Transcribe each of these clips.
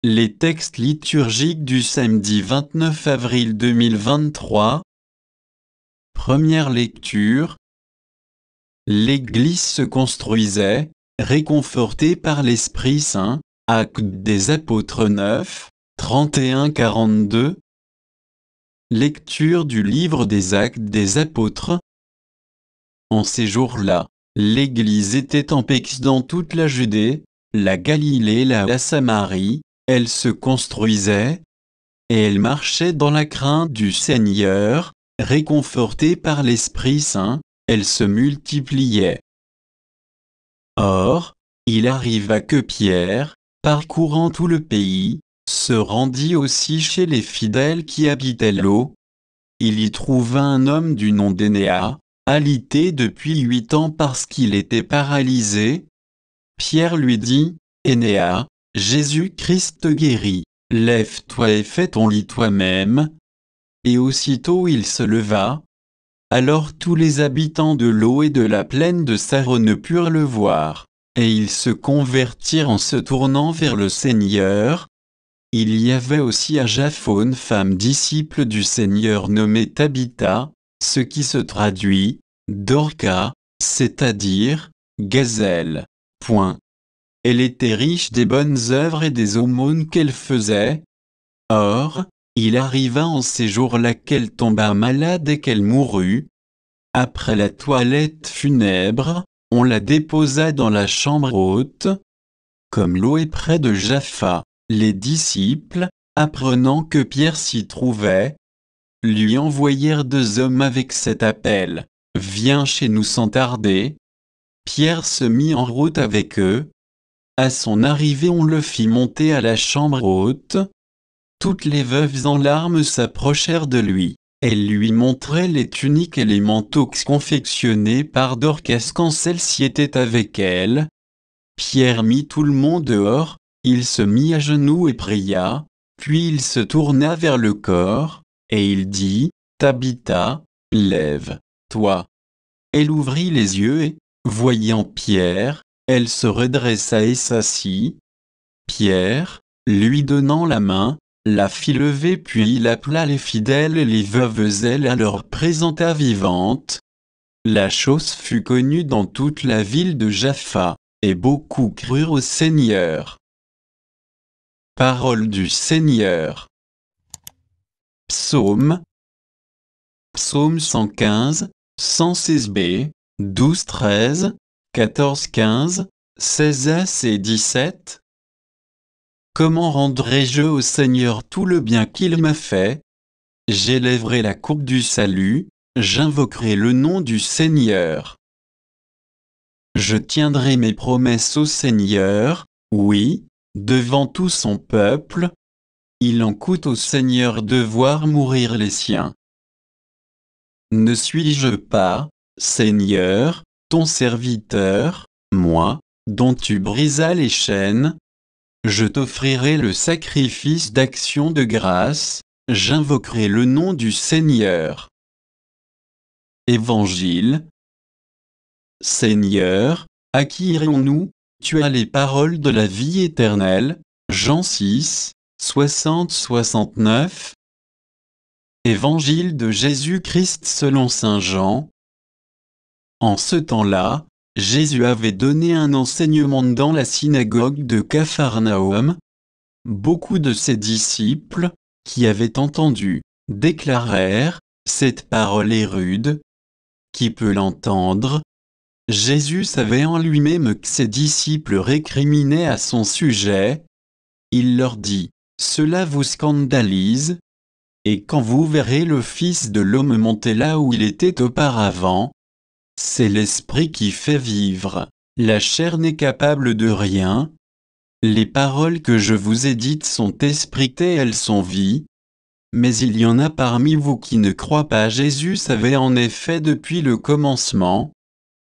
Les textes liturgiques du samedi 29 avril 2023. Première lecture. L'Église se construisait, réconfortée par l'Esprit Saint. Actes des Apôtres 9, 31-42. Lecture du livre des Actes des Apôtres. En ces jours-là, l'Église était en paix dans toute la Judée, la Galilée et la Samarie. Elle se construisait, et elle marchait dans la crainte du Seigneur, réconfortée par l'Esprit Saint, elle se multipliait. Or, il arriva que Pierre, parcourant tout le pays, se rendit aussi chez les fidèles qui habitaient là. Il y trouva un homme du nom d'Énéas, alité depuis 8 ans parce qu'il était paralysé. Pierre lui dit, « Énéas, Jésus-Christ te guérit, lève-toi et fais ton lit toi-même. » Et aussitôt il se leva. Alors tous les habitants de l'eau et de la plaine de Saron purent le voir, et ils se convertirent en se tournant vers le Seigneur. Il y avait aussi à Japhon une femme disciple du Seigneur nommée Tabitha, ce qui se traduit, Dorcas, c'est-à-dire, gazelle. Point. Elle était riche des bonnes œuvres et des aumônes qu'elle faisait. Or, il arriva en ces jours-là qu'elle tomba malade et qu'elle mourut. Après la toilette funèbre, on la déposa dans la chambre haute. Comme l'eau est près de Jaffa, les disciples, apprenant que Pierre s'y trouvait, lui envoyèrent 2 hommes avec cet appel, « Viens chez nous sans tarder ». Pierre se mit en route avec eux. À son arrivée on le fit monter à la chambre haute. Toutes les veuves en larmes s'approchèrent de lui. Elles lui montraient les tuniques et les manteaux confectionnés par Dorcas quand celle-ci était avec elle. Pierre mit tout le monde dehors, il se mit à genoux et pria, puis il se tourna vers le corps, et il dit, « Tabitha, lève-toi. » Elle ouvrit les yeux et, voyant Pierre, elle se redressa et s'assit. Pierre, lui donnant la main, la fit lever puis il appela les fidèles et les veuves et la leur présenta vivante. La chose fut connue dans toute la ville de Jaffa, et beaucoup crurent au Seigneur. Parole du Seigneur. Psaume. Psaume 115, 116b, 12-13, 14-15, 16 et 17. Comment rendrai-je au Seigneur tout le bien qu'il m'a fait? J'élèverai la coupe du salut, j'invoquerai le nom du Seigneur. Je tiendrai mes promesses au Seigneur, oui, devant tout son peuple. Il en coûte au Seigneur de voir mourir les siens. Ne suis-je pas, Seigneur, ton serviteur, moi, dont tu brisas les chaînes? Je t'offrirai le sacrifice d'action de grâce, j'invoquerai le nom du Seigneur. Évangile. Seigneur, à qui irons-nous? Tu as les paroles de la vie éternelle. Jean 6, 60-69. Évangile de Jésus-Christ selon saint Jean. En ce temps-là, Jésus avait donné un enseignement dans la synagogue de Capharnaüm. Beaucoup de ses disciples, qui avaient entendu, déclarèrent, « Cette parole est rude. Qui peut l'entendre ?» Jésus savait en lui-même que ses disciples récriminaient à son sujet. Il leur dit, « Cela vous scandalise. Et quand vous verrez le Fils de l'homme monter là où il était auparavant, c'est l'Esprit qui fait vivre, la chair n'est capable de rien. Les paroles que je vous ai dites sont esprit et elles sont vie. Mais il y en a parmi vous qui ne croient pas. » Jésus savait en effet depuis le commencement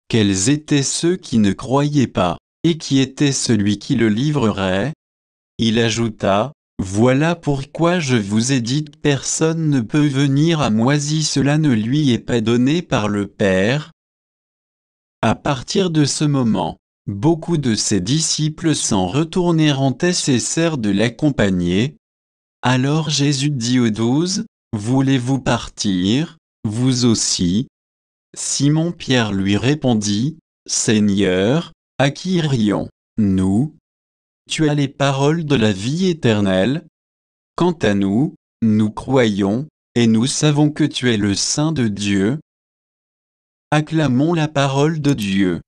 quels étaient ceux qui ne croyaient pas, et qui était celui qui le livrerait. Il ajouta, « Voilà pourquoi je vous ai dit que personne ne peut venir à moi si cela ne lui est pas donné par le Père. » À partir de ce moment, Beaucoup de ses disciples s'en retournèrent en et cessèrent de l'accompagner. Alors Jésus dit aux 12, « Voulez-vous partir, vous aussi ?» Simon-Pierre lui répondit, « Seigneur, à qui irions-nous? Tu as les paroles de la vie éternelle. Quant à nous, nous croyons, et nous savons que tu es le Saint de Dieu. » Acclamons la parole de Dieu.